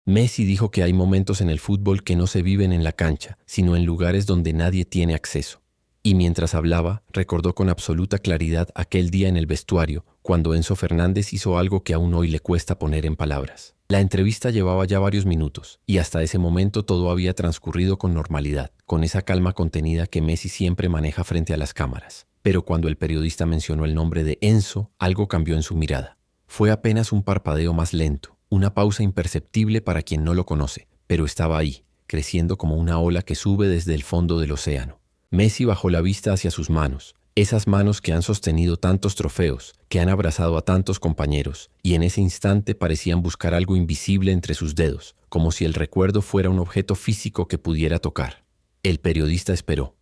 Messi dijo que hay momentos en el fútbol que no se viven en la cancha, sino en lugares donde nadie tiene acceso. Y mientras hablaba, recordó con absoluta claridad aquel día en el vestuario, cuando Enzo Fernández hizo algo que aún hoy le cuesta poner en palabras. La entrevista llevaba ya varios minutos, y hasta ese momento todo había transcurrido con normalidad, con esa calma contenida que Messi siempre maneja frente a las cámaras. Pero cuando el periodista mencionó el nombre de Enzo, algo cambió en su mirada. Fue apenas un parpadeo más lento, una pausa imperceptible para quien no lo conoce, pero estaba ahí, creciendo como una ola que sube desde el fondo del océano. Messi bajó la vista hacia sus manos, esas manos que han sostenido tantos trofeos, que han abrazado a tantos compañeros, y en ese instante parecían buscar algo invisible entre sus dedos, como si el recuerdo fuera un objeto físico que pudiera tocar. El periodista esperó.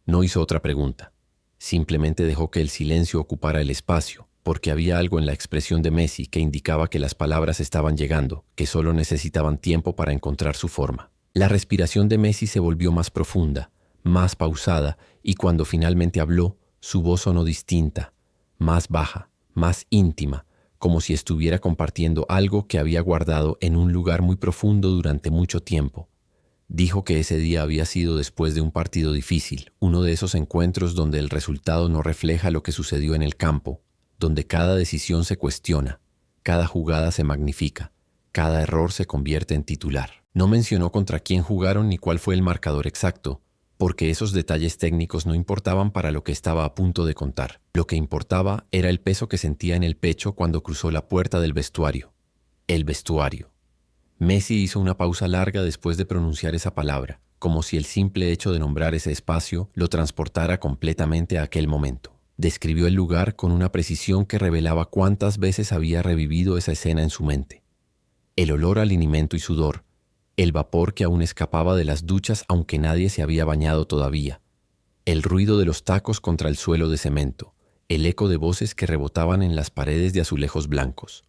No hizo otra pregunta. Simplemente dejó que el silencio ocupara el espacio, porque había algo en la expresión de Messi que indicaba que las palabras estaban llegando, que solo necesitaban tiempo para encontrar su forma. La respiración de Messi se volvió más profunda, más pausada, y cuando finalmente habló, su voz sonó distinta, más baja, más íntima, como si estuviera compartiendo algo que había guardado en un lugar muy profundo durante mucho tiempo. Dijo que ese día había sido después de un partido difícil, uno de esos encuentros donde el resultado no refleja lo que sucedió en el campo, donde cada decisión se cuestiona, cada jugada se magnifica, cada error se convierte en titular. No mencionó contra quién jugaron ni cuál fue el marcador exacto, porque esos detalles técnicos no importaban para lo que estaba a punto de contar. Lo que importaba era el peso que sentía en el pecho cuando cruzó la puerta del vestuario. El vestuario. Messi hizo una pausa larga después de pronunciar esa palabra, como si el simple hecho de nombrar ese espacio lo transportara completamente a aquel momento. Describió el lugar con una precisión que revelaba cuántas veces había revivido esa escena en su mente. El olor a linimento y sudor, el vapor que aún escapaba de las duchas aunque nadie se había bañado todavía, el ruido de los tacos contra el suelo de cemento, el eco de voces que rebotaban en las paredes de azulejos blancos.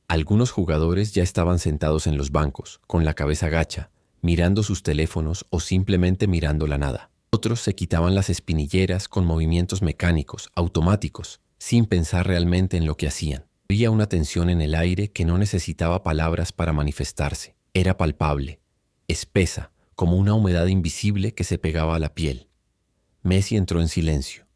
Algunos jugadores ya estaban sentados en los bancos, con la cabeza gacha, mirando sus teléfonos o simplemente mirando la nada. Otros se quitaban las espinilleras con movimientos mecánicos, automáticos, sin pensar realmente en lo que hacían. Había una tensión en el aire que no necesitaba palabras para manifestarse. Era palpable, espesa, como una humedad invisible que se pegaba a la piel. Messi entró en silencio.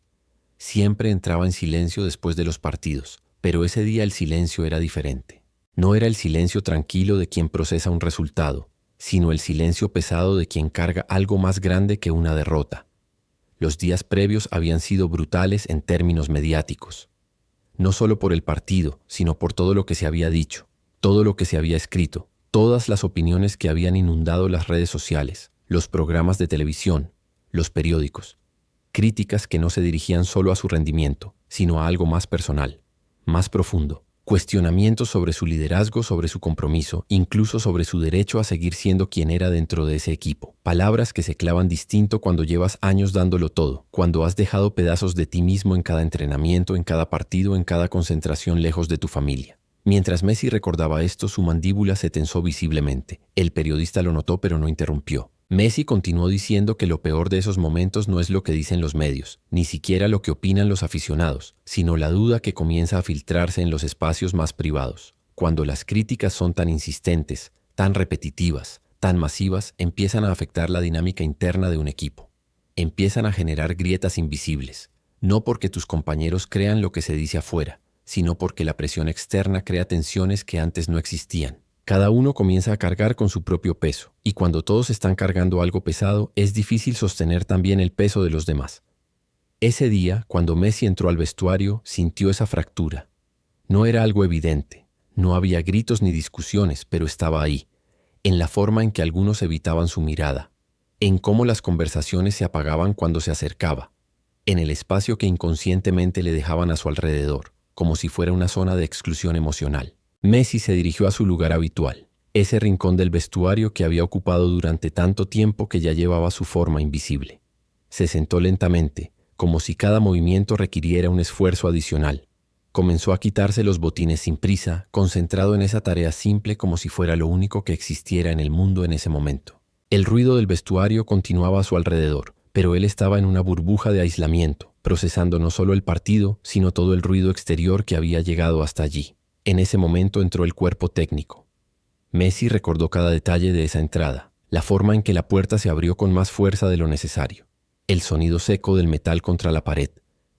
Siempre entraba en silencio después de los partidos, pero ese día el silencio era diferente. No era el silencio tranquilo de quien procesa un resultado, sino el silencio pesado de quien carga algo más grande que una derrota. Los días previos habían sido brutales en términos mediáticos. No solo por el partido, sino por todo lo que se había dicho, todo lo que se había escrito, todas las opiniones que habían inundado las redes sociales, los programas de televisión, los periódicos. Críticas que no se dirigían solo a su rendimiento, sino a algo más personal, más profundo. Cuestionamientos sobre su liderazgo, sobre su compromiso, incluso sobre su derecho a seguir siendo quien era dentro de ese equipo. Palabras que se clavan distinto cuando llevas años dándolo todo, cuando has dejado pedazos de ti mismo en cada entrenamiento, en cada partido, en cada concentración lejos de tu familia. Mientras Messi recordaba esto, su mandíbula se tensó visiblemente. El periodista lo notó pero no interrumpió. Messi continuó diciendo que lo peor de esos momentos no es lo que dicen los medios, ni siquiera lo que opinan los aficionados, sino la duda que comienza a filtrarse en los espacios más privados. Cuando las críticas son tan insistentes, tan repetitivas, tan masivas, empiezan a afectar la dinámica interna de un equipo. Empiezan a generar grietas invisibles, no porque tus compañeros crean lo que se dice afuera, sino porque la presión externa crea tensiones que antes no existían. Cada uno comienza a cargar con su propio peso, y cuando todos están cargando algo pesado, es difícil sostener también el peso de los demás. Ese día, cuando Messi entró al vestuario, sintió esa fractura. No era algo evidente, no había gritos ni discusiones, pero estaba ahí, en la forma en que algunos evitaban su mirada, en cómo las conversaciones se apagaban cuando se acercaba, en el espacio que inconscientemente le dejaban a su alrededor, como si fuera una zona de exclusión emocional. Messi se dirigió a su lugar habitual, ese rincón del vestuario que había ocupado durante tanto tiempo que ya llevaba su forma invisible. Se sentó lentamente, como si cada movimiento requiriera un esfuerzo adicional. Comenzó a quitarse los botines sin prisa, concentrado en esa tarea simple como si fuera lo único que existiera en el mundo en ese momento. El ruido del vestuario continuaba a su alrededor, pero él estaba en una burbuja de aislamiento, procesando no solo el partido, sino todo el ruido exterior que había llegado hasta allí. En ese momento entró el cuerpo técnico. Messi recordó cada detalle de esa entrada, la forma en que la puerta se abrió con más fuerza de lo necesario, el sonido seco del metal contra la pared,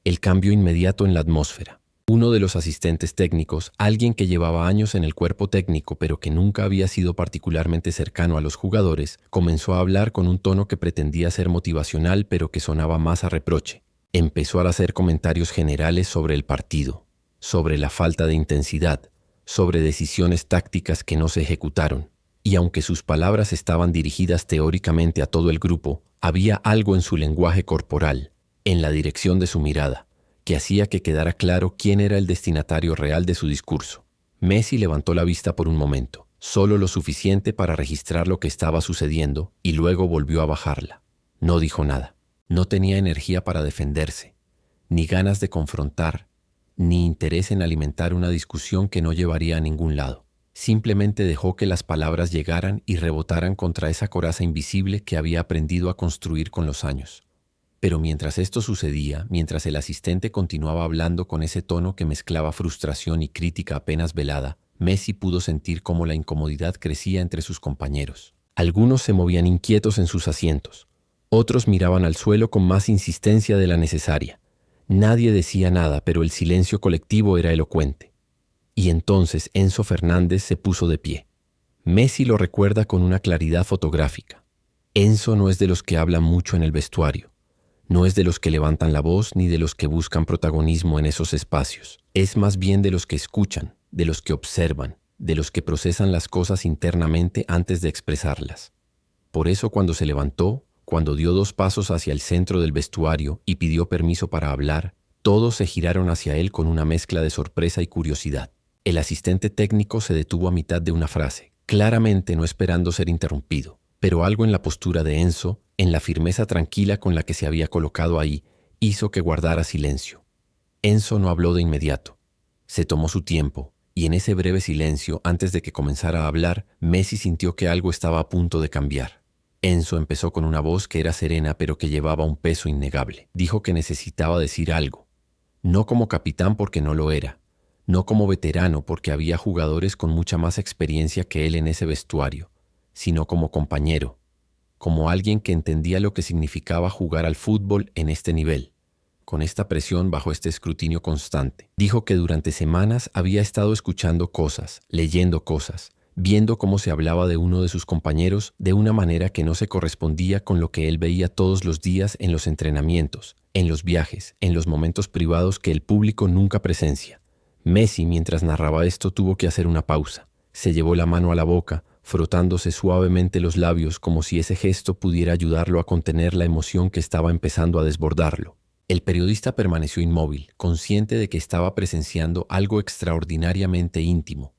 el cambio inmediato en la atmósfera. Uno de los asistentes técnicos, alguien que llevaba años en el cuerpo técnico pero que nunca había sido particularmente cercano a los jugadores, comenzó a hablar con un tono que pretendía ser motivacional pero que sonaba más a reproche. Empezó a hacer comentarios generales sobre el partido, sobre la falta de intensidad, sobre decisiones tácticas que no se ejecutaron. Y aunque sus palabras estaban dirigidas teóricamente a todo el grupo, había algo en su lenguaje corporal, en la dirección de su mirada, que hacía que quedara claro quién era el destinatario real de su discurso. Messi levantó la vista por un momento, solo lo suficiente para registrar lo que estaba sucediendo, y luego volvió a bajarla. No dijo nada. No tenía energía para defenderse, ni ganas de confrontar, ni interés en alimentar una discusión que no llevaría a ningún lado. Simplemente dejó que las palabras llegaran y rebotaran contra esa coraza invisible que había aprendido a construir con los años. Pero mientras esto sucedía, mientras el asistente continuaba hablando con ese tono que mezclaba frustración y crítica apenas velada, Messi pudo sentir cómo la incomodidad crecía entre sus compañeros. Algunos se movían inquietos en sus asientos. Otros miraban al suelo con más insistencia de la necesaria. Nadie decía nada, pero el silencio colectivo era elocuente. Y entonces Enzo Fernández se puso de pie. Messi lo recuerda con una claridad fotográfica. Enzo no es de los que hablan mucho en el vestuario. No es de los que levantan la voz ni de los que buscan protagonismo en esos espacios. Es más bien de los que escuchan, de los que observan, de los que procesan las cosas internamente antes de expresarlas. Por eso cuando se levantó, cuando dio 2 pasos hacia el centro del vestuario y pidió permiso para hablar, todos se giraron hacia él con una mezcla de sorpresa y curiosidad. El asistente técnico se detuvo a mitad de una frase, claramente no esperando ser interrumpido, pero algo en la postura de Enzo, en la firmeza tranquila con la que se había colocado ahí, hizo que guardara silencio. Enzo no habló de inmediato. Se tomó su tiempo, y en ese breve silencio, antes de que comenzara a hablar, Messi sintió que algo estaba a punto de cambiar. Enzo empezó con una voz que era serena pero que llevaba un peso innegable. Dijo que necesitaba decir algo. No como capitán porque no lo era. No como veterano porque había jugadores con mucha más experiencia que él en ese vestuario, sino como compañero, como alguien que entendía lo que significaba jugar al fútbol en este nivel, con esta presión bajo este escrutinio constante. Dijo que durante semanas había estado escuchando cosas, leyendo cosas, viendo cómo se hablaba de uno de sus compañeros de una manera que no se correspondía con lo que él veía todos los días en los entrenamientos, en los viajes, en los momentos privados que el público nunca presencia. Messi, mientras narraba esto, tuvo que hacer una pausa. Se llevó la mano a la boca, frotándose suavemente los labios como si ese gesto pudiera ayudarlo a contener la emoción que estaba empezando a desbordarlo. El periodista permaneció inmóvil, consciente de que estaba presenciando algo extraordinariamente íntimo,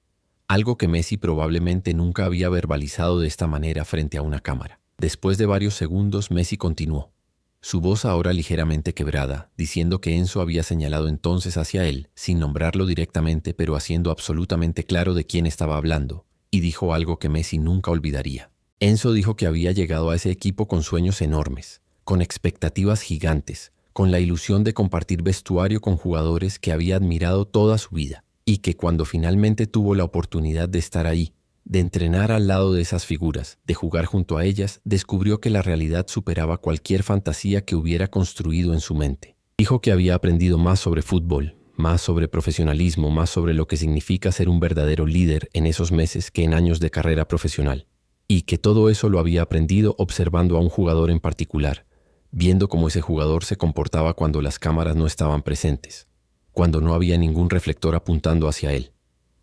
algo que Messi probablemente nunca había verbalizado de esta manera frente a una cámara. Después de varios segundos, Messi continuó, su voz ahora ligeramente quebrada, diciendo que Enzo había señalado entonces hacia él, sin nombrarlo directamente pero haciendo absolutamente claro de quién estaba hablando, y dijo algo que Messi nunca olvidaría. Enzo dijo que había llegado a ese equipo con sueños enormes, con expectativas gigantes, con la ilusión de compartir vestuario con jugadores que había admirado toda su vida, y que cuando finalmente tuvo la oportunidad de estar ahí, de entrenar al lado de esas figuras, de jugar junto a ellas, descubrió que la realidad superaba cualquier fantasía que hubiera construido en su mente. Dijo que había aprendido más sobre fútbol, más sobre profesionalismo, más sobre lo que significa ser un verdadero líder en esos meses que en años de carrera profesional, y que todo eso lo había aprendido observando a un jugador en particular, viendo cómo ese jugador se comportaba cuando las cámaras no estaban presentes, cuando no había ningún reflector apuntando hacia él,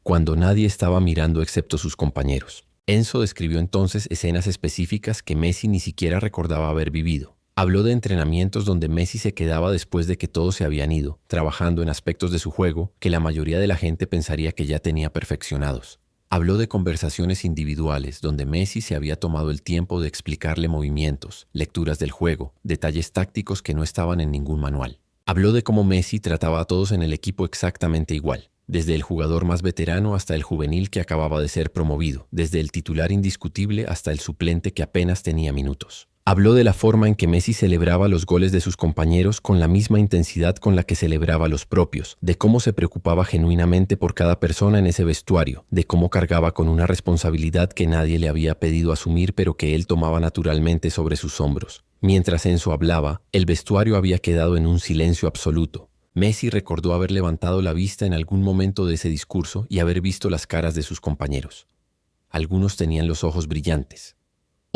cuando nadie estaba mirando excepto sus compañeros. Enzo describió entonces escenas específicas que Messi ni siquiera recordaba haber vivido. Habló de entrenamientos donde Messi se quedaba después de que todos se habían ido, trabajando en aspectos de su juego que la mayoría de la gente pensaría que ya tenía perfeccionados. Habló de conversaciones individuales donde Messi se había tomado el tiempo de explicarle movimientos, lecturas del juego, detalles tácticos que no estaban en ningún manual. Habló de cómo Messi trataba a todos en el equipo exactamente igual, desde el jugador más veterano hasta el juvenil que acababa de ser promovido, desde el titular indiscutible hasta el suplente que apenas tenía minutos. Habló de la forma en que Messi celebraba los goles de sus compañeros con la misma intensidad con la que celebraba los propios, de cómo se preocupaba genuinamente por cada persona en ese vestuario, de cómo cargaba con una responsabilidad que nadie le había pedido asumir pero que él tomaba naturalmente sobre sus hombros. Mientras Enzo hablaba, el vestuario había quedado en un silencio absoluto. Messi recordó haber levantado la vista en algún momento de ese discurso y haber visto las caras de sus compañeros. Algunos tenían los ojos brillantes.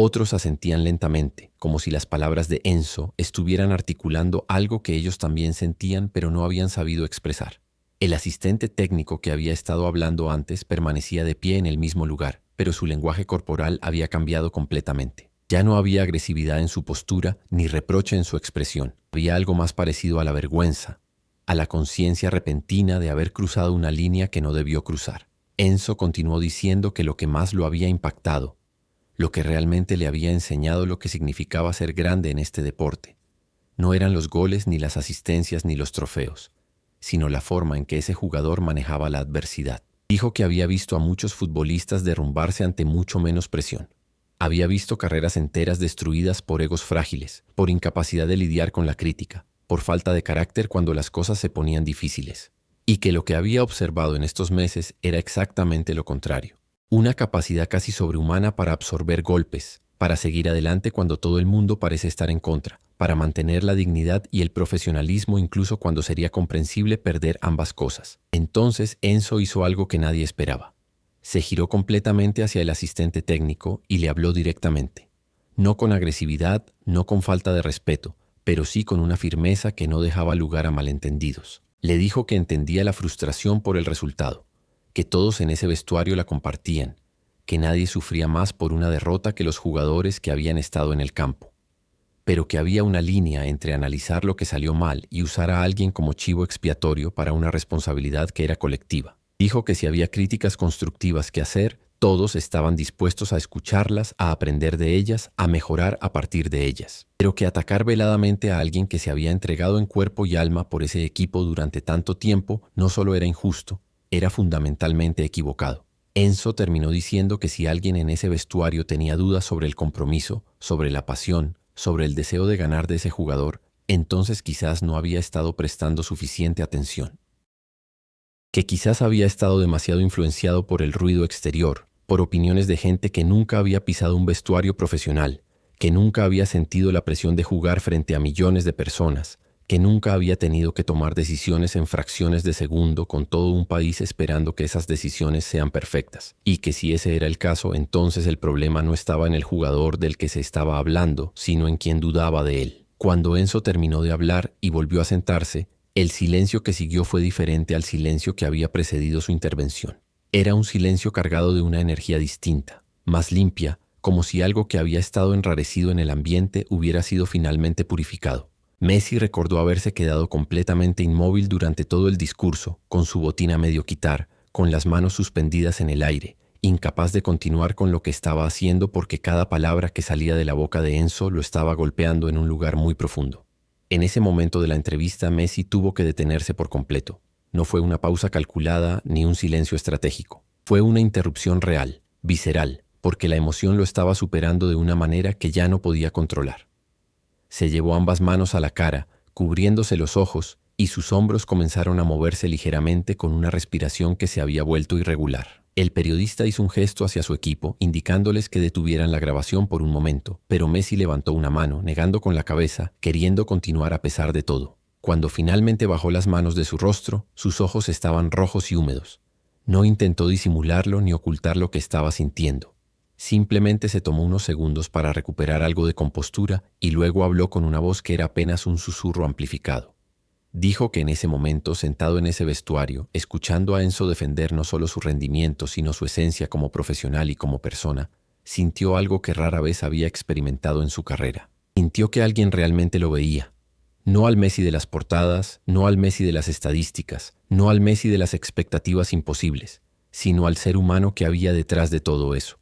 Otros asentían lentamente, como si las palabras de Enzo estuvieran articulando algo que ellos también sentían pero no habían sabido expresar. El asistente técnico que había estado hablando antes permanecía de pie en el mismo lugar, pero su lenguaje corporal había cambiado completamente. Ya no había agresividad en su postura ni reproche en su expresión. Había algo más parecido a la vergüenza, a la conciencia repentina de haber cruzado una línea que no debió cruzar. Enzo continuó diciendo que lo que más lo había impactado, lo que realmente le había enseñado lo que significaba ser grande en este deporte, no eran los goles, ni las asistencias, ni los trofeos, sino la forma en que ese jugador manejaba la adversidad. Dijo que había visto a muchos futbolistas derrumbarse ante mucho menos presión. Había visto carreras enteras destruidas por egos frágiles, por incapacidad de lidiar con la crítica, por falta de carácter cuando las cosas se ponían difíciles. Y que lo que había observado en estos meses era exactamente lo contrario. Una capacidad casi sobrehumana para absorber golpes, para seguir adelante cuando todo el mundo parece estar en contra, para mantener la dignidad y el profesionalismo incluso cuando sería comprensible perder ambas cosas. Entonces Enzo hizo algo que nadie esperaba. Se giró completamente hacia el asistente técnico y le habló directamente. No con agresividad, no con falta de respeto, pero sí con una firmeza que no dejaba lugar a malentendidos. Le dijo que entendía la frustración por el resultado, que todos en ese vestuario la compartían, que nadie sufría más por una derrota que los jugadores que habían estado en el campo, pero que había una línea entre analizar lo que salió mal y usar a alguien como chivo expiatorio para una responsabilidad que era colectiva. Dijo que si había críticas constructivas que hacer, todos estaban dispuestos a escucharlas, a aprender de ellas, a mejorar a partir de ellas. Pero que atacar veladamente a alguien que se había entregado en cuerpo y alma por ese equipo durante tanto tiempo no solo era injusto, era fundamentalmente equivocado. Enzo terminó diciendo que si alguien en ese vestuario tenía dudas sobre el compromiso, sobre la pasión, sobre el deseo de ganar de ese jugador, entonces quizás no había estado prestando suficiente atención. Que quizás había estado demasiado influenciado por el ruido exterior, por opiniones de gente que nunca había pisado un vestuario profesional, que nunca había sentido la presión de jugar frente a millones de personas, que nunca había tenido que tomar decisiones en fracciones de segundo con todo un país esperando que esas decisiones sean perfectas, y que si ese era el caso, entonces el problema no estaba en el jugador del que se estaba hablando, sino en quien dudaba de él. Cuando Enzo terminó de hablar y volvió a sentarse, el silencio que siguió fue diferente al silencio que había precedido su intervención. Era un silencio cargado de una energía distinta, más limpia, como si algo que había estado enrarecido en el ambiente hubiera sido finalmente purificado. Messi recordó haberse quedado completamente inmóvil durante todo el discurso, con su botín a medio quitar, con las manos suspendidas en el aire, incapaz de continuar con lo que estaba haciendo porque cada palabra que salía de la boca de Enzo lo estaba golpeando en un lugar muy profundo. En ese momento de la entrevista, Messi tuvo que detenerse por completo. No fue una pausa calculada ni un silencio estratégico. Fue una interrupción real, visceral, porque la emoción lo estaba superando de una manera que ya no podía controlar. Se llevó ambas manos a la cara, cubriéndose los ojos, y sus hombros comenzaron a moverse ligeramente con una respiración que se había vuelto irregular. El periodista hizo un gesto hacia su equipo, indicándoles que detuvieran la grabación por un momento, pero Messi levantó una mano, negando con la cabeza, queriendo continuar a pesar de todo. Cuando finalmente bajó las manos de su rostro, sus ojos estaban rojos y húmedos. No intentó disimularlo ni ocultar lo que estaba sintiendo. Simplemente se tomó unos segundos para recuperar algo de compostura y luego habló con una voz que era apenas un susurro amplificado. Dijo que en ese momento, sentado en ese vestuario, escuchando a Enzo defender no solo su rendimiento, sino su esencia como profesional y como persona, sintió algo que rara vez había experimentado en su carrera. Sintió que alguien realmente lo veía. No al Messi de las portadas, no al Messi de las estadísticas, no al Messi de las expectativas imposibles, sino al ser humano que había detrás de todo eso.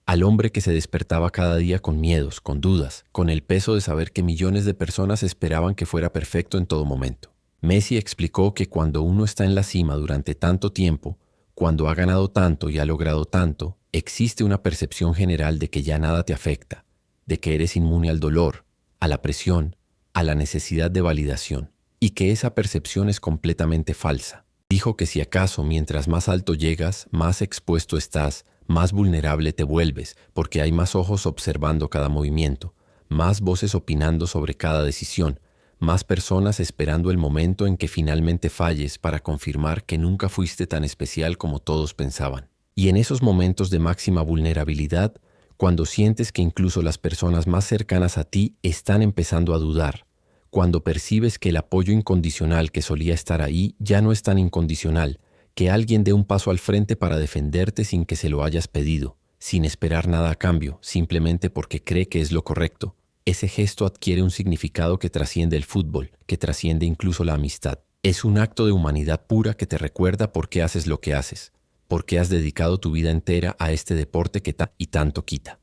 Al hombre que se despertaba cada día con miedos, con dudas, con el peso de saber que millones de personas esperaban que fuera perfecto en todo momento. Messi explicó que cuando uno está en la cima durante tanto tiempo, cuando ha ganado tanto y ha logrado tanto, existe una percepción general de que ya nada te afecta, de que eres inmune al dolor, a la presión, a la necesidad de validación, y que esa percepción es completamente falsa. Dijo que si acaso mientras más alto llegas, más expuesto estás, más vulnerable te vuelves, porque hay más ojos observando cada movimiento, más voces opinando sobre cada decisión, más personas esperando el momento en que finalmente falles para confirmar que nunca fuiste tan especial como todos pensaban. Y en esos momentos de máxima vulnerabilidad, cuando sientes que incluso las personas más cercanas a ti están empezando a dudar, cuando percibes que el apoyo incondicional que solía estar ahí ya no es tan incondicional, que alguien dé un paso al frente para defenderte sin que se lo hayas pedido, sin esperar nada a cambio, simplemente porque cree que es lo correcto, ese gesto adquiere un significado que trasciende el fútbol, que trasciende incluso la amistad. Es un acto de humanidad pura que te recuerda por qué haces lo que haces, por qué has dedicado tu vida entera a este deporte que tanto quita.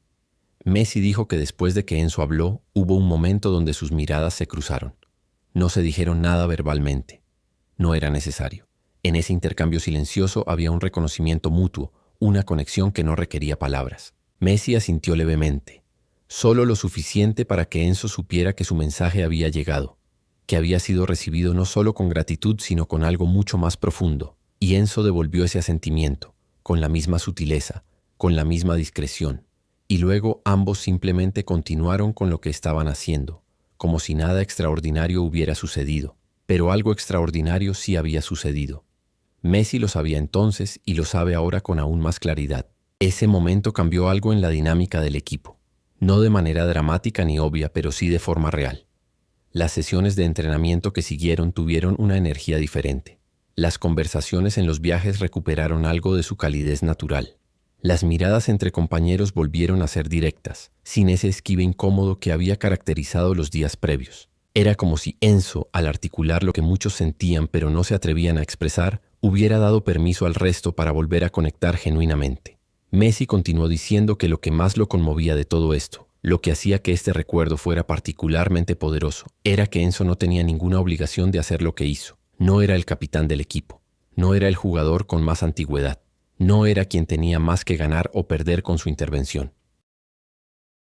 Messi dijo que después de que Enzo habló, hubo un momento donde sus miradas se cruzaron. No se dijeron nada verbalmente. No era necesario. En ese intercambio silencioso había un reconocimiento mutuo, una conexión que no requería palabras. Messi asintió levemente, solo lo suficiente para que Enzo supiera que su mensaje había llegado, que había sido recibido no solo con gratitud, sino con algo mucho más profundo. Y Enzo devolvió ese asentimiento, con la misma sutileza, con la misma discreción. Y luego ambos simplemente continuaron con lo que estaban haciendo, como si nada extraordinario hubiera sucedido. Pero algo extraordinario sí había sucedido. Messi lo sabía entonces y lo sabe ahora con aún más claridad. Ese momento cambió algo en la dinámica del equipo. No de manera dramática ni obvia, pero sí de forma real. Las sesiones de entrenamiento que siguieron tuvieron una energía diferente. Las conversaciones en los viajes recuperaron algo de su calidez natural. Las miradas entre compañeros volvieron a ser directas, sin ese esquive incómodo que había caracterizado los días previos. Era como si Enzo, al articular lo que muchos sentían pero no se atrevían a expresar, hubiera dado permiso al resto para volver a conectar genuinamente. Messi continuó diciendo que lo que más lo conmovía de todo esto, lo que hacía que este recuerdo fuera particularmente poderoso, era que Enzo no tenía ninguna obligación de hacer lo que hizo. No era el capitán del equipo, no era el jugador con más antigüedad, no era quien tenía más que ganar o perder con su intervención.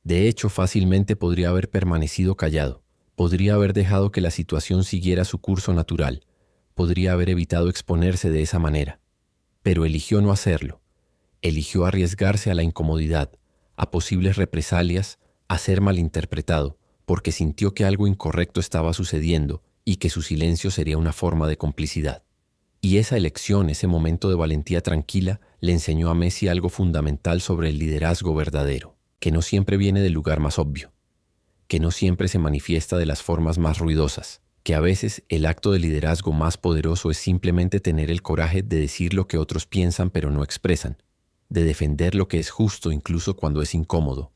De hecho, fácilmente podría haber permanecido callado, podría haber dejado que la situación siguiera su curso natural, podría haber evitado exponerse de esa manera, pero eligió no hacerlo, eligió arriesgarse a la incomodidad, a posibles represalias, a ser malinterpretado, porque sintió que algo incorrecto estaba sucediendo y que su silencio sería una forma de complicidad. Y esa elección, ese momento de valentía tranquila, le enseñó a Messi algo fundamental sobre el liderazgo verdadero, que no siempre viene del lugar más obvio, que no siempre se manifiesta de las formas más ruidosas, que a veces el acto de liderazgo más poderoso es simplemente tener el coraje de decir lo que otros piensan pero no expresan, de defender lo que es justo incluso cuando es incómodo,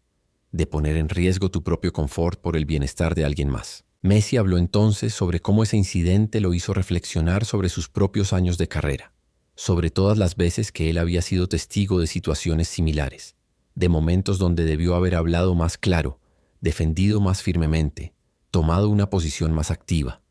de poner en riesgo tu propio confort por el bienestar de alguien más. Messi habló entonces sobre cómo ese incidente lo hizo reflexionar sobre sus propios años de carrera, sobre todas las veces que él había sido testigo de situaciones similares, de momentos donde debió haber hablado más claro, defendido más firmemente, tomado una posición más activa.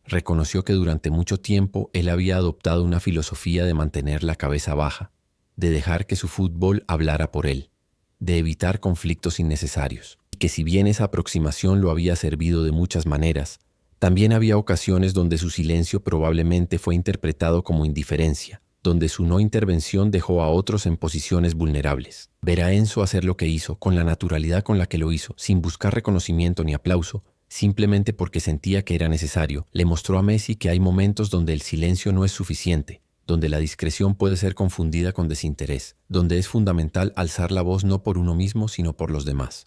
Reconoció que durante mucho tiempo él había adoptado una filosofía de mantener la cabeza baja, de dejar que su fútbol hablara por él, de evitar conflictos innecesarios. Y que si bien esa aproximación lo había servido de muchas maneras, también había ocasiones donde su silencio probablemente fue interpretado como indiferencia, donde su no intervención dejó a otros en posiciones vulnerables. Ver a Enzo hacer lo que hizo, con la naturalidad con la que lo hizo, sin buscar reconocimiento ni aplauso, simplemente porque sentía que era necesario, le mostró a Messi que hay momentos donde el silencio no es suficiente, donde la discreción puede ser confundida con desinterés, donde es fundamental alzar la voz no por uno mismo, sino por los demás.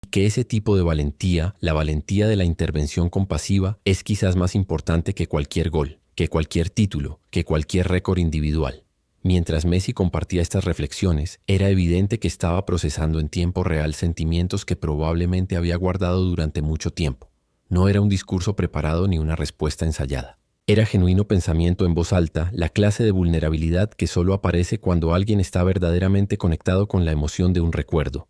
Y que ese tipo de valentía, la valentía de la intervención compasiva, es quizás más importante que cualquier gol, que cualquier título, que cualquier récord individual. Mientras Messi compartía estas reflexiones, era evidente que estaba procesando en tiempo real sentimientos que probablemente había guardado durante mucho tiempo. No era un discurso preparado ni una respuesta ensayada. Era genuino pensamiento en voz alta, la clase de vulnerabilidad que solo aparece cuando alguien está verdaderamente conectado con la emoción de un recuerdo.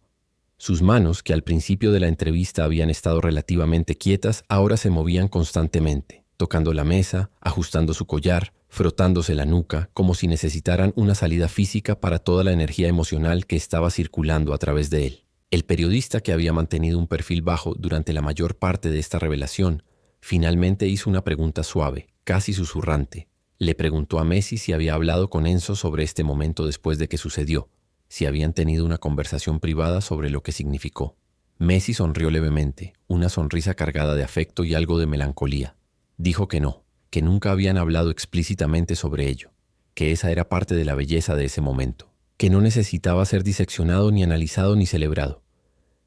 Sus manos, que al principio de la entrevista habían estado relativamente quietas, ahora se movían constantemente, tocando la mesa, ajustando su collar, frotándose la nuca, como si necesitaran una salida física para toda la energía emocional que estaba circulando a través de él. El periodista, que había mantenido un perfil bajo durante la mayor parte de esta revelación, finalmente hizo una pregunta suave, casi susurrante. Le preguntó a Messi si había hablado con Enzo sobre este momento después de que sucedió, si habían tenido una conversación privada sobre lo que significó. Messi sonrió levemente, una sonrisa cargada de afecto y algo de melancolía. Dijo que no, que nunca habían hablado explícitamente sobre ello, que esa era parte de la belleza de ese momento, que no necesitaba ser diseccionado ni analizado ni celebrado.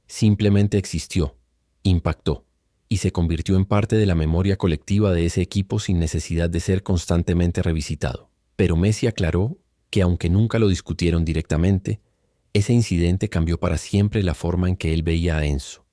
Simplemente existió, impactó, y se convirtió en parte de la memoria colectiva de ese equipo sin necesidad de ser constantemente revisitado. Pero Messi aclaró que aunque nunca lo discutieron directamente, ese incidente cambió para siempre la forma en que él veía a Enzo.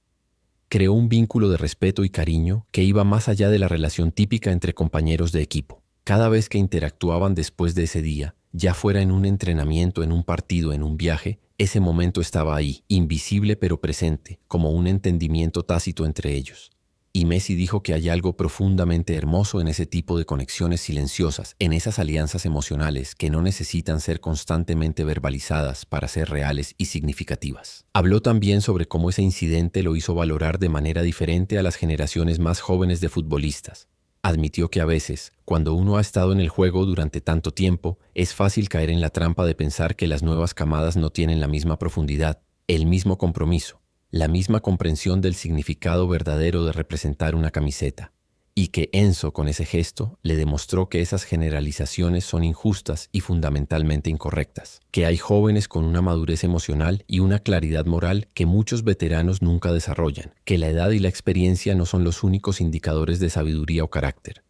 Creó un vínculo de respeto y cariño que iba más allá de la relación típica entre compañeros de equipo. Cada vez que interactuaban después de ese día, ya fuera en un entrenamiento, en un partido, en un viaje, ese momento estaba ahí, invisible pero presente, como un entendimiento tácito entre ellos. Y Messi dijo que hay algo profundamente hermoso en ese tipo de conexiones silenciosas, en esas alianzas emocionales que no necesitan ser constantemente verbalizadas para ser reales y significativas. Habló también sobre cómo ese incidente lo hizo valorar de manera diferente a las generaciones más jóvenes de futbolistas. Admitió que a veces, cuando uno ha estado en el juego durante tanto tiempo, es fácil caer en la trampa de pensar que las nuevas camadas no tienen la misma profundidad, el mismo compromiso, la misma comprensión del significado verdadero de representar una camiseta, y que Enzo, con ese gesto, le demostró que esas generalizaciones son injustas y fundamentalmente incorrectas, que hay jóvenes con una madurez emocional y una claridad moral que muchos veteranos nunca desarrollan, que la edad y la experiencia no son los únicos indicadores de sabiduría o carácter.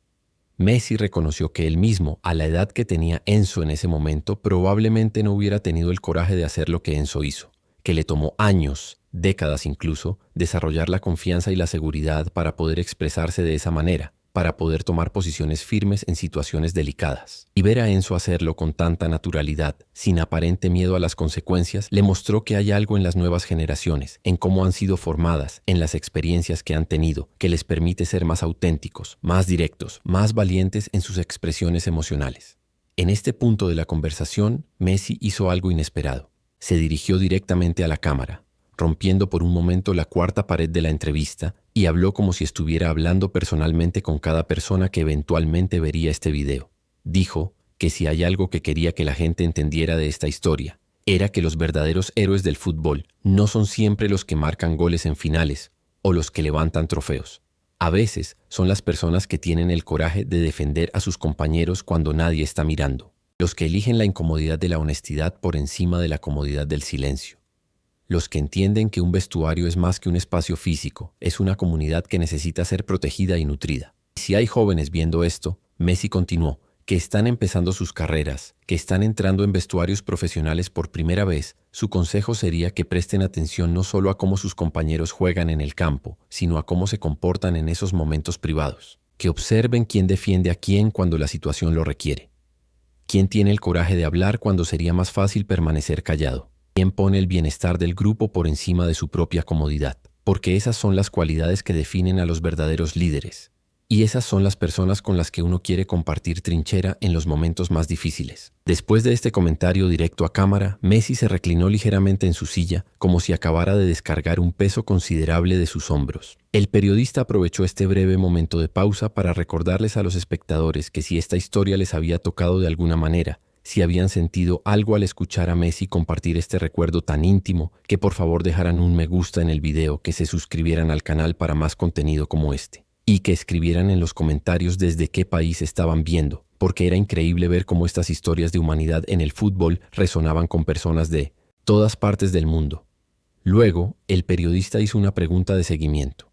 Messi reconoció que él mismo, a la edad que tenía Enzo en ese momento, probablemente no hubiera tenido el coraje de hacer lo que Enzo hizo, que le tomó años, décadas incluso, desarrollar la confianza y la seguridad para poder expresarse de esa manera, para poder tomar posiciones firmes en situaciones delicadas. Y ver a Enzo hacerlo con tanta naturalidad, sin aparente miedo a las consecuencias, le mostró que hay algo en las nuevas generaciones, en cómo han sido formadas, en las experiencias que han tenido, que les permite ser más auténticos, más directos, más valientes en sus expresiones emocionales. En este punto de la conversación, Messi hizo algo inesperado. Se dirigió directamente a la cámara, rompiendo por un momento la cuarta pared de la entrevista, y habló como si estuviera hablando personalmente con cada persona que eventualmente vería este video. Dijo que si hay algo que quería que la gente entendiera de esta historia, era que los verdaderos héroes del fútbol no son siempre los que marcan goles en finales o los que levantan trofeos. A veces son las personas que tienen el coraje de defender a sus compañeros cuando nadie está mirando, los que eligen la incomodidad de la honestidad por encima de la comodidad del silencio. Los que entienden que un vestuario es más que un espacio físico, es una comunidad que necesita ser protegida y nutrida. Si hay jóvenes viendo esto, Messi continuó, que están empezando sus carreras, que están entrando en vestuarios profesionales por primera vez, su consejo sería que presten atención no solo a cómo sus compañeros juegan en el campo, sino a cómo se comportan en esos momentos privados. Que observen quién defiende a quién cuando la situación lo requiere. Quién tiene el coraje de hablar cuando sería más fácil permanecer callado. Quién pone el bienestar del grupo por encima de su propia comodidad, porque esas son las cualidades que definen a los verdaderos líderes. Y esas son las personas con las que uno quiere compartir trinchera en los momentos más difíciles. Después de este comentario directo a cámara, Messi se reclinó ligeramente en su silla, como si acabara de descargar un peso considerable de sus hombros. El periodista aprovechó este breve momento de pausa para recordarles a los espectadores que si esta historia les había tocado de alguna manera, si habían sentido algo al escuchar a Messi compartir este recuerdo tan íntimo, que por favor dejaran un me gusta en el video, que se suscribieran al canal para más contenido como este, y que escribieran en los comentarios desde qué país estaban viendo, porque era increíble ver cómo estas historias de humanidad en el fútbol resonaban con personas de todas partes del mundo. Luego, el periodista hizo una pregunta de seguimiento.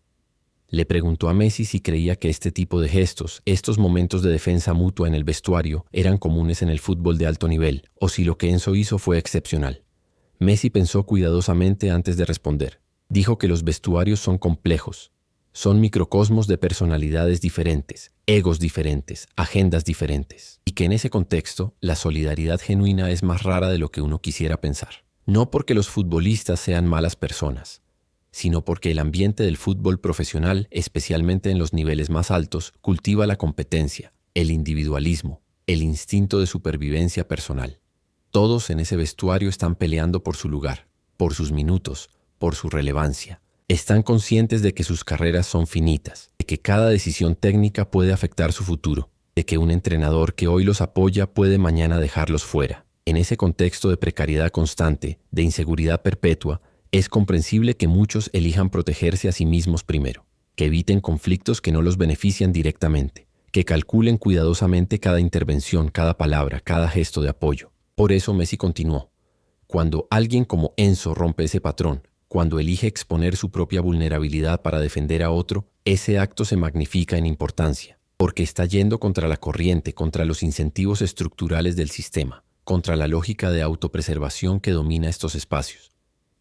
Le preguntó a Messi si creía que este tipo de gestos, estos momentos de defensa mutua en el vestuario, eran comunes en el fútbol de alto nivel, o si lo que Enzo hizo fue excepcional. Messi pensó cuidadosamente antes de responder. Dijo que los vestuarios son complejos. Son microcosmos de personalidades diferentes, egos diferentes, agendas diferentes. Y que en ese contexto, la solidaridad genuina es más rara de lo que uno quisiera pensar. No porque los futbolistas sean malas personas, sino porque el ambiente del fútbol profesional, especialmente en los niveles más altos, cultiva la competencia, el individualismo, el instinto de supervivencia personal. Todos en ese vestuario están peleando por su lugar, por sus minutos, por su relevancia. Están conscientes de que sus carreras son finitas, de que cada decisión técnica puede afectar su futuro, de que un entrenador que hoy los apoya puede mañana dejarlos fuera. En ese contexto de precariedad constante, de inseguridad perpetua, es comprensible que muchos elijan protegerse a sí mismos primero, que eviten conflictos que no los benefician directamente, que calculen cuidadosamente cada intervención, cada palabra, cada gesto de apoyo. Por eso Messi continuó: cuando alguien como Enzo rompe ese patrón, cuando elige exponer su propia vulnerabilidad para defender a otro, ese acto se magnifica en importancia, porque está yendo contra la corriente, contra los incentivos estructurales del sistema, contra la lógica de autopreservación que domina estos espacios.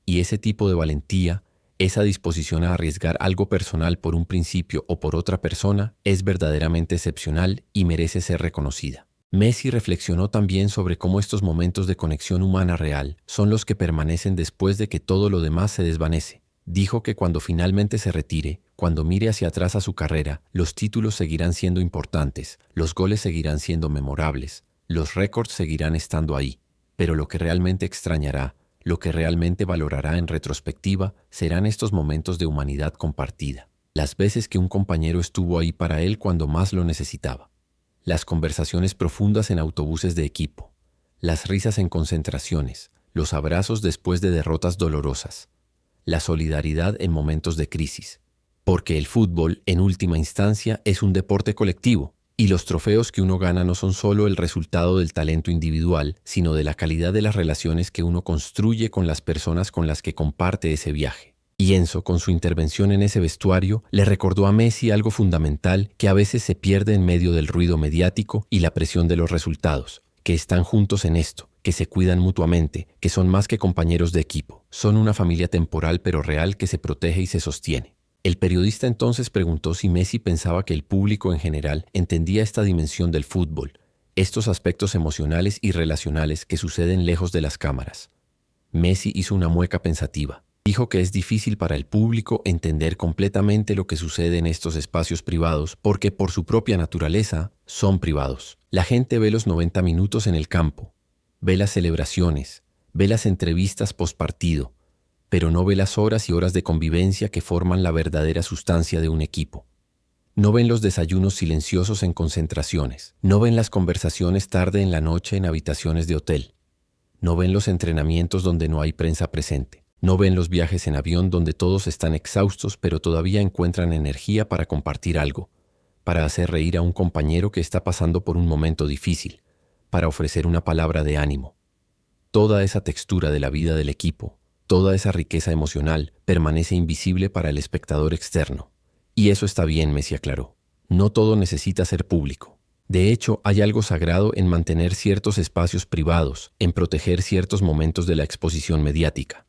Y ese tipo de valentía, esa disposición a arriesgar algo personal por un principio o por otra persona, es verdaderamente excepcional y merece ser reconocida. Messi reflexionó también sobre cómo estos momentos de conexión humana real son los que permanecen después de que todo lo demás se desvanece. Dijo que cuando finalmente se retire, cuando mire hacia atrás a su carrera, los títulos seguirán siendo importantes, los goles seguirán siendo memorables, los récords seguirán estando ahí, pero lo que realmente extrañará, lo que realmente valorará en retrospectiva, serán estos momentos de humanidad compartida, las veces que un compañero estuvo ahí para él cuando más lo necesitaba. Las conversaciones profundas en autobuses de equipo, las risas en concentraciones, los abrazos después de derrotas dolorosas, la solidaridad en momentos de crisis. Porque el fútbol, en última instancia, es un deporte colectivo, y los trofeos que uno gana no son solo el resultado del talento individual, sino de la calidad de las relaciones que uno construye con las personas con las que comparte ese viaje. Y Enzo, con su intervención en ese vestuario, le recordó a Messi algo fundamental que a veces se pierde en medio del ruido mediático y la presión de los resultados, que están juntos en esto, que se cuidan mutuamente, que son más que compañeros de equipo, son una familia temporal pero real que se protege y se sostiene. El periodista entonces preguntó si Messi pensaba que el público en general entendía esta dimensión del fútbol, estos aspectos emocionales y relacionales que suceden lejos de las cámaras. Messi hizo una mueca pensativa. Dijo que es difícil para el público entender completamente lo que sucede en estos espacios privados porque por su propia naturaleza son privados. La gente ve los 90 minutos en el campo, ve las celebraciones, ve las entrevistas postpartido, pero no ve las horas y horas de convivencia que forman la verdadera sustancia de un equipo. No ven los desayunos silenciosos en concentraciones, no ven las conversaciones tarde en la noche en habitaciones de hotel, no ven los entrenamientos donde no hay prensa presente. No ven los viajes en avión donde todos están exhaustos pero todavía encuentran energía para compartir algo, para hacer reír a un compañero que está pasando por un momento difícil, para ofrecer una palabra de ánimo. Toda esa textura de la vida del equipo, toda esa riqueza emocional permanece invisible para el espectador externo. Y eso está bien, Messi aclaró. No todo necesita ser público. De hecho, hay algo sagrado en mantener ciertos espacios privados, en proteger ciertos momentos de la exposición mediática.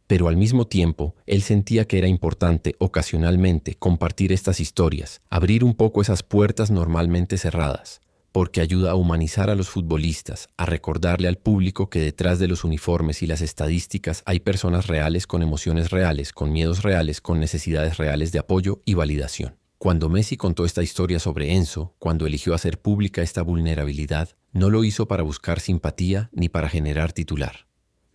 Pero al mismo tiempo, él sentía que era importante, ocasionalmente, compartir estas historias, abrir un poco esas puertas normalmente cerradas, porque ayuda a humanizar a los futbolistas, a recordarle al público que detrás de los uniformes y las estadísticas hay personas reales con emociones reales, con miedos reales, con necesidades reales de apoyo y validación. Cuando Messi contó esta historia sobre Enzo, cuando eligió hacer pública esta vulnerabilidad, no lo hizo para buscar simpatía ni para generar titular.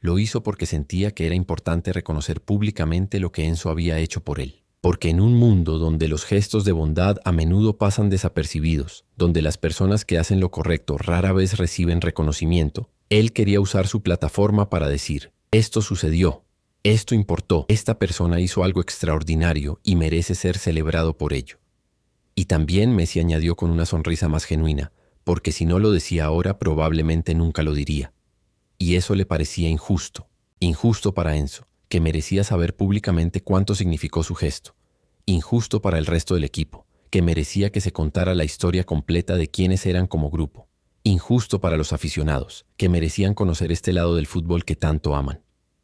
Lo hizo porque sentía que era importante reconocer públicamente lo que Enzo había hecho por él. Porque en un mundo donde los gestos de bondad a menudo pasan desapercibidos, donde las personas que hacen lo correcto rara vez reciben reconocimiento, él quería usar su plataforma para decir: esto sucedió, esto importó, esta persona hizo algo extraordinario y merece ser celebrado por ello. Y también Messi añadió con una sonrisa más genuina, porque si no lo decía ahora probablemente nunca lo diría. Y eso le parecía injusto, injusto para Enzo, que merecía saber públicamente cuánto significó su gesto, injusto para el resto del equipo, que merecía que se contara la historia completa de quiénes eran como grupo, injusto para los aficionados, que merecían conocer este lado del fútbol que tanto aman,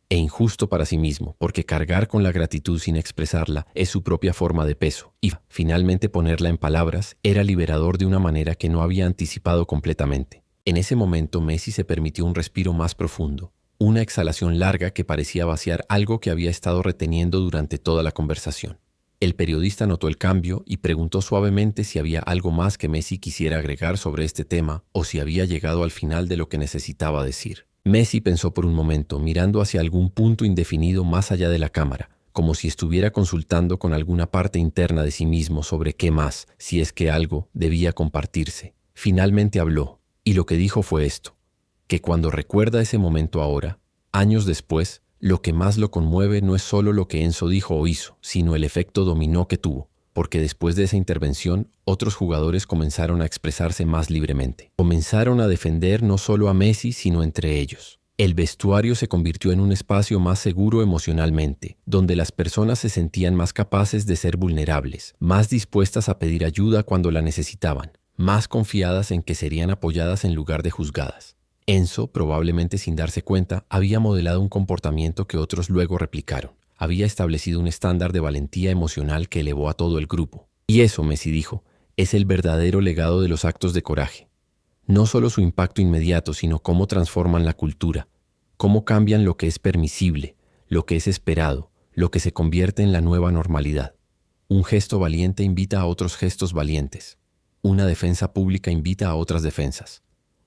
e injusto para sí mismo, porque cargar con la gratitud sin expresarla es su propia forma de peso, y finalmente ponerla en palabras era liberador de una manera que no había anticipado completamente. En ese momento Messi se permitió un respiro más profundo, una exhalación larga que parecía vaciar algo que había estado reteniendo durante toda la conversación. El periodista notó el cambio y preguntó suavemente si había algo más que Messi quisiera agregar sobre este tema o si había llegado al final de lo que necesitaba decir. Messi pensó por un momento, mirando hacia algún punto indefinido más allá de la cámara, como si estuviera consultando con alguna parte interna de sí mismo sobre qué más, si es que algo, debía compartirse. Finalmente habló, y lo que dijo fue esto, que cuando recuerda ese momento ahora, años después, lo que más lo conmueve no es solo lo que Enzo dijo o hizo, sino el efecto dominó que tuvo, porque después de esa intervención, otros jugadores comenzaron a expresarse más libremente. Comenzaron a defender no solo a Messi, sino entre ellos. El vestuario se convirtió en un espacio más seguro emocionalmente, donde las personas se sentían más capaces de ser vulnerables, más dispuestas a pedir ayuda cuando la necesitaban, más confiadas en que serían apoyadas en lugar de juzgadas. Enzo, probablemente sin darse cuenta, había modelado un comportamiento que otros luego replicaron. Había establecido un estándar de valentía emocional que elevó a todo el grupo. Y eso, Messi dijo, es el verdadero legado de los actos de coraje. No solo su impacto inmediato, sino cómo transforman la cultura, cómo cambian lo que es permisible, lo que es esperado, lo que se convierte en la nueva normalidad. Un gesto valiente invita a otros gestos valientes. Una defensa pública invita a otras defensas.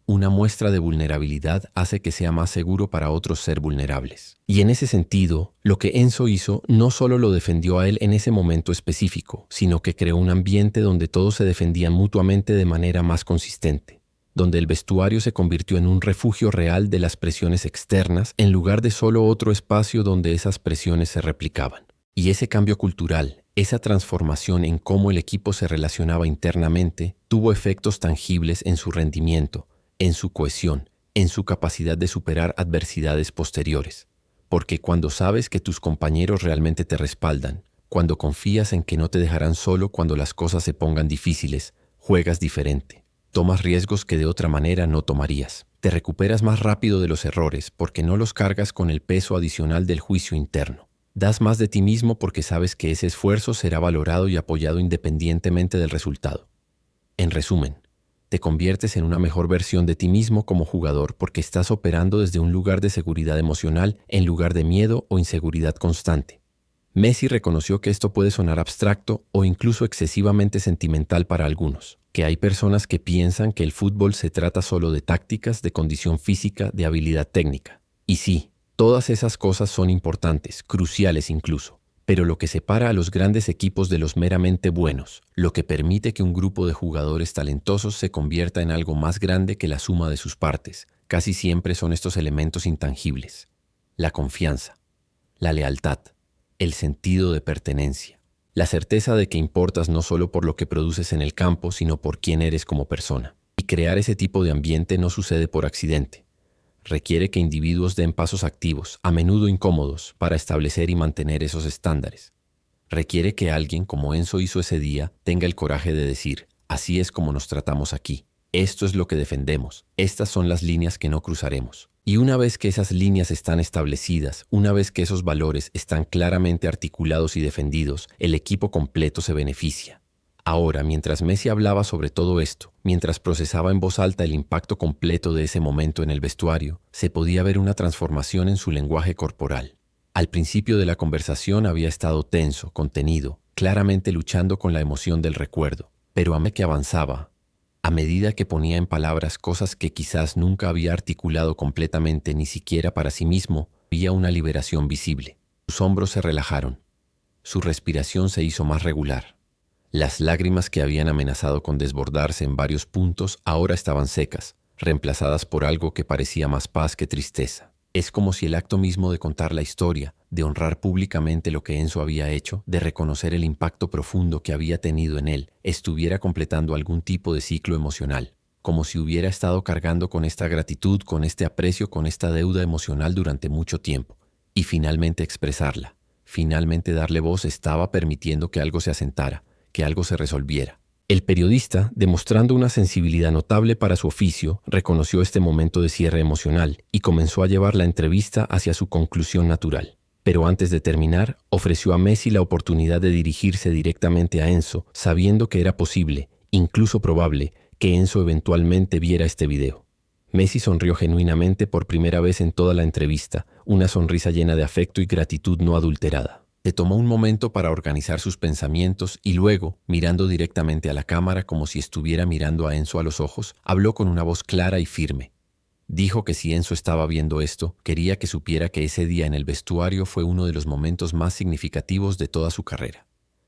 Una muestra de vulnerabilidad hace que sea más seguro para otros ser vulnerables. Y en ese sentido, lo que Enzo hizo no solo lo defendió a él en ese momento específico, sino que creó un ambiente donde todos se defendían mutuamente de manera más consistente, donde el vestuario se convirtió en un refugio real de las presiones externas en lugar de solo otro espacio donde esas presiones se replicaban. Y ese cambio cultural, esa transformación en cómo el equipo se relacionaba internamente, tuvo efectos tangibles en su rendimiento, en su cohesión, en su capacidad de superar adversidades posteriores. Porque cuando sabes que tus compañeros realmente te respaldan, cuando confías en que no te dejarán solo cuando las cosas se pongan difíciles, juegas diferente. Tomas riesgos que de otra manera no tomarías. Te recuperas más rápido de los errores porque no los cargas con el peso adicional del juicio interno. Das más de ti mismo porque sabes que ese esfuerzo será valorado y apoyado independientemente del resultado. En resumen, te conviertes en una mejor versión de ti mismo como jugador porque estás operando desde un lugar de seguridad emocional en lugar de miedo o inseguridad constante. Messi reconoció que esto puede sonar abstracto o incluso excesivamente sentimental para algunos, que hay personas que piensan que el fútbol se trata solo de tácticas, de condición física, de habilidad técnica. Y sí, todas esas cosas son importantes, cruciales incluso. Pero lo que separa a los grandes equipos de los meramente buenos, lo que permite que un grupo de jugadores talentosos se convierta en algo más grande que la suma de sus partes, casi siempre son estos elementos intangibles. La confianza, la lealtad, el sentido de pertenencia, la certeza de que importas no solo por lo que produces en el campo, sino por quién eres como persona. Y crear ese tipo de ambiente no sucede por accidente. Requiere que individuos den pasos activos, a menudo incómodos, para establecer y mantener esos estándares. Requiere que alguien, como Enzo hizo ese día, tenga el coraje de decir, así es como nos tratamos aquí, esto es lo que defendemos, estas son las líneas que no cruzaremos. Y una vez que esas líneas están establecidas, una vez que esos valores están claramente articulados y defendidos, el equipo completo se beneficia. Ahora, mientras Messi hablaba sobre todo esto, mientras procesaba en voz alta el impacto completo de ese momento en el vestuario, se podía ver una transformación en su lenguaje corporal. Al principio de la conversación había estado tenso, contenido, claramente luchando con la emoción del recuerdo. Pero a medida que avanzaba, a medida que ponía en palabras cosas que quizás nunca había articulado completamente ni siquiera para sí mismo, había una liberación visible. Sus hombros se relajaron. Su respiración se hizo más regular. Las lágrimas que habían amenazado con desbordarse en varios puntos ahora estaban secas, reemplazadas por algo que parecía más paz que tristeza. Es como si el acto mismo de contar la historia, de honrar públicamente lo que Enzo había hecho, de reconocer el impacto profundo que había tenido en él, estuviera completando algún tipo de ciclo emocional, como si hubiera estado cargando con esta gratitud, con este aprecio, con esta deuda emocional durante mucho tiempo, y finalmente expresarla, finalmente darle voz estaba permitiendo que algo se asentara, que algo se resolviera. El periodista, demostrando una sensibilidad notable para su oficio, reconoció este momento de cierre emocional y comenzó a llevar la entrevista hacia su conclusión natural. Pero antes de terminar, ofreció a Messi la oportunidad de dirigirse directamente a Enzo, sabiendo que era posible, incluso probable, que Enzo eventualmente viera este video. Messi sonrió genuinamente por primera vez en toda la entrevista, una sonrisa llena de afecto y gratitud no adulterada. Se tomó un momento para organizar sus pensamientos y luego, mirando directamente a la cámara como si estuviera mirando a Enzo a los ojos, habló con una voz clara y firme. Dijo que si Enzo estaba viendo esto, quería que supiera que ese día en el vestuario fue uno de los momentos más significativos de toda su carrera.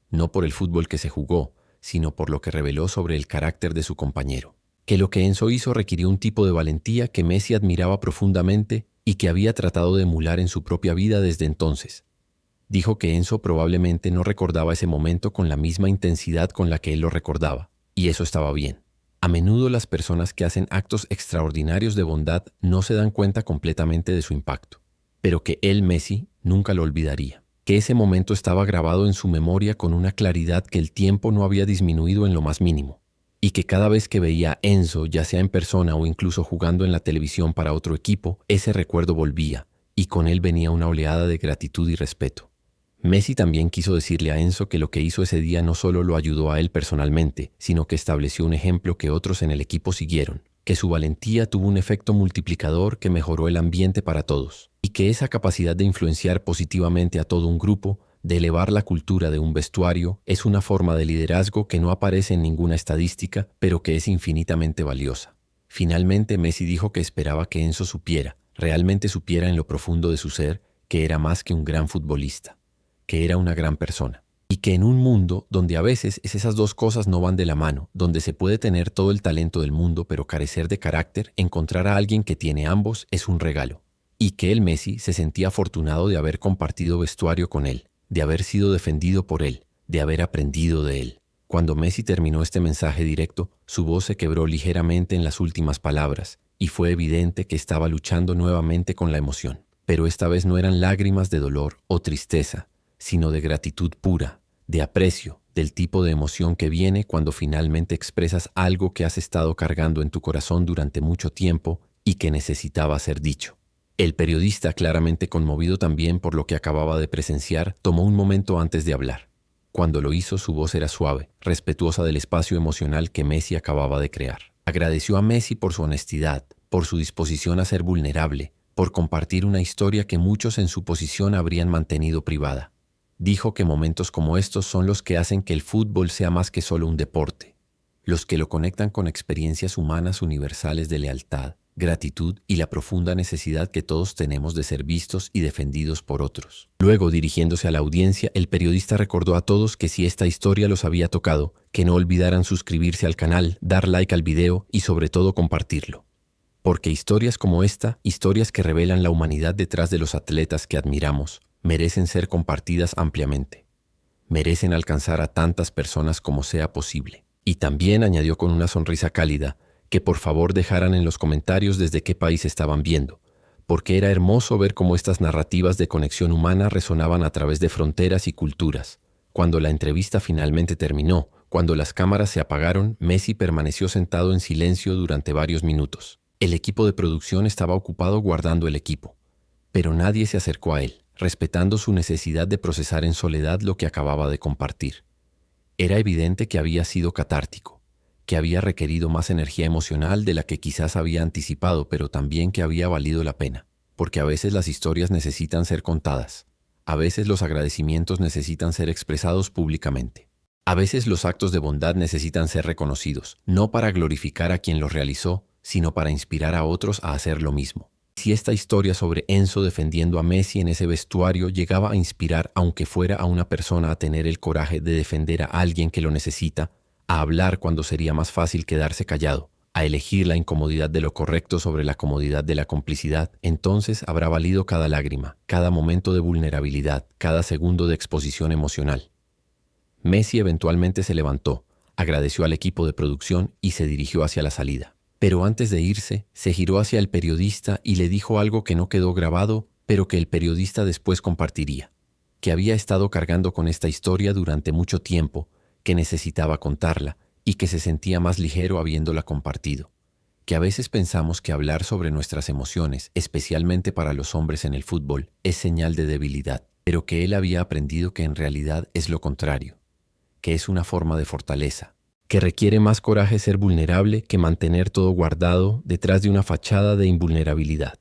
No por el fútbol que se jugó, sino por lo que reveló sobre el carácter de su compañero. Que lo que Enzo hizo requirió un tipo de valentía que Messi admiraba profundamente y que había tratado de emular en su propia vida desde entonces. Dijo que Enzo probablemente no recordaba ese momento con la misma intensidad con la que él lo recordaba, y eso estaba bien. A menudo las personas que hacen actos extraordinarios de bondad no se dan cuenta completamente de su impacto, pero que él, Messi, nunca lo olvidaría. Que ese momento estaba grabado en su memoria con una claridad que el tiempo no había disminuido en lo más mínimo, y que cada vez que veía a Enzo, ya sea en persona o incluso jugando en la televisión para otro equipo, ese recuerdo volvía, y con él venía una oleada de gratitud y respeto. Messi también quiso decirle a Enzo que lo que hizo ese día no solo lo ayudó a él personalmente, sino que estableció un ejemplo que otros en el equipo siguieron, que su valentía tuvo un efecto multiplicador que mejoró el ambiente para todos, y que esa capacidad de influenciar positivamente a todo un grupo, de elevar la cultura de un vestuario, es una forma de liderazgo que no aparece en ninguna estadística, pero que es infinitamente valiosa. Finalmente, Messi dijo que esperaba que Enzo realmente supiera en lo profundo de su ser, que era más que un gran futbolista, que era una gran persona, y que en un mundo donde a veces esas dos cosas no van de la mano, donde se puede tener todo el talento del mundo pero carecer de carácter, encontrar a alguien que tiene ambos es un regalo, y que el Messi se sentía afortunado de haber compartido vestuario con él, de haber sido defendido por él, de haber aprendido de él. Cuando Messi terminó este mensaje directo, su voz se quebró ligeramente en las últimas palabras, y fue evidente que estaba luchando nuevamente con la emoción. Pero esta vez no eran lágrimas de dolor o tristeza, sino de gratitud pura, de aprecio, del tipo de emoción que viene cuando finalmente expresas algo que has estado cargando en tu corazón durante mucho tiempo y que necesitaba ser dicho. El periodista, claramente conmovido también por lo que acababa de presenciar, tomó un momento antes de hablar. Cuando lo hizo, su voz era suave, respetuosa del espacio emocional que Messi acababa de crear. Agradeció a Messi por su honestidad, por su disposición a ser vulnerable, por compartir una historia que muchos en su posición habrían mantenido privada. Dijo que momentos como estos son los que hacen que el fútbol sea más que solo un deporte, los que lo conectan con experiencias humanas universales de lealtad, gratitud y la profunda necesidad que todos tenemos de ser vistos y defendidos por otros. Luego, dirigiéndose a la audiencia, el periodista recordó a todos que si esta historia los había tocado, que no olvidaran suscribirse al canal, dar like al video y sobre todo compartirlo. Porque historias como esta, historias que revelan la humanidad detrás de los atletas que admiramos, merecen ser compartidas ampliamente. Merecen alcanzar a tantas personas como sea posible. Y también añadió con una sonrisa cálida que por favor dejaran en los comentarios desde qué país estaban viendo, porque era hermoso ver cómo estas narrativas de conexión humana resonaban a través de fronteras y culturas. Cuando la entrevista finalmente terminó, cuando las cámaras se apagaron, Messi permaneció sentado en silencio durante varios minutos. El equipo de producción estaba ocupado guardando el equipo, pero nadie se acercó a él, respetando su necesidad de procesar en soledad lo que acababa de compartir. Era evidente que había sido catártico, que había requerido más energía emocional de la que quizás había anticipado, pero también que había valido la pena, porque a veces las historias necesitan ser contadas, a veces los agradecimientos necesitan ser expresados públicamente, a veces los actos de bondad necesitan ser reconocidos, no para glorificar a quien los realizó, sino para inspirar a otros a hacer lo mismo. Si esta historia sobre Enzo defendiendo a Messi en ese vestuario llegaba a inspirar, aunque fuera a una persona, a tener el coraje de defender a alguien que lo necesita, a hablar cuando sería más fácil quedarse callado, a elegir la incomodidad de lo correcto sobre la comodidad de la complicidad, entonces habrá valido cada lágrima, cada momento de vulnerabilidad, cada segundo de exposición emocional. Messi eventualmente se levantó, agradeció al equipo de producción y se dirigió hacia la salida. Pero antes de irse, se giró hacia el periodista y le dijo algo que no quedó grabado, pero que el periodista después compartiría, que había estado cargando con esta historia durante mucho tiempo, que necesitaba contarla y que se sentía más ligero habiéndola compartido, que a veces pensamos que hablar sobre nuestras emociones, especialmente para los hombres en el fútbol, es señal de debilidad, pero que él había aprendido que en realidad es lo contrario, que es una forma de fortaleza, que requiere más coraje ser vulnerable que mantener todo guardado detrás de una fachada de invulnerabilidad.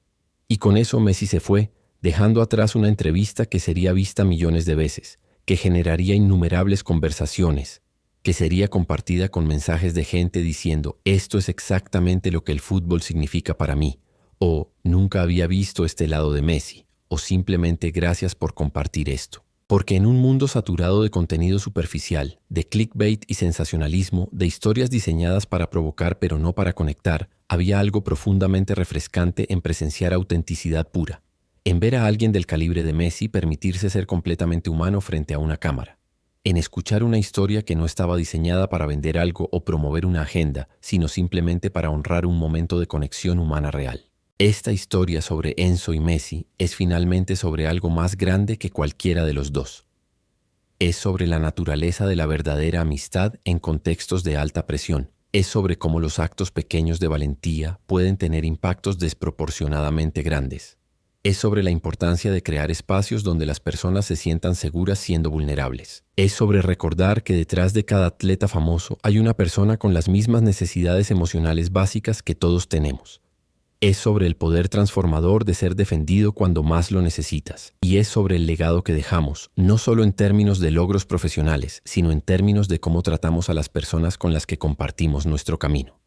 Y con eso Messi se fue, dejando atrás una entrevista que sería vista millones de veces, que generaría innumerables conversaciones, que sería compartida con mensajes de gente diciendo «esto es exactamente lo que el fútbol significa para mí», o nunca había visto este lado de Messi, o simplemente gracias por compartir esto. Porque en un mundo saturado de contenido superficial, de clickbait y sensacionalismo, de historias diseñadas para provocar pero no para conectar, había algo profundamente refrescante en presenciar autenticidad pura, en ver a alguien del calibre de Messi permitirse ser completamente humano frente a una cámara, en escuchar una historia que no estaba diseñada para vender algo o promover una agenda, sino simplemente para honrar un momento de conexión humana real. Esta historia sobre Enzo y Messi es finalmente sobre algo más grande que cualquiera de los dos. Es sobre la naturaleza de la verdadera amistad en contextos de alta presión. Es sobre cómo los actos pequeños de valentía pueden tener impactos desproporcionadamente grandes. Es sobre la importancia de crear espacios donde las personas se sientan seguras siendo vulnerables. Es sobre recordar que detrás de cada atleta famoso hay una persona con las mismas necesidades emocionales básicas que todos tenemos. Es sobre el poder transformador de ser defendido cuando más lo necesitas. Y es sobre el legado que dejamos, no solo en términos de logros profesionales, sino en términos de cómo tratamos a las personas con las que compartimos nuestro camino.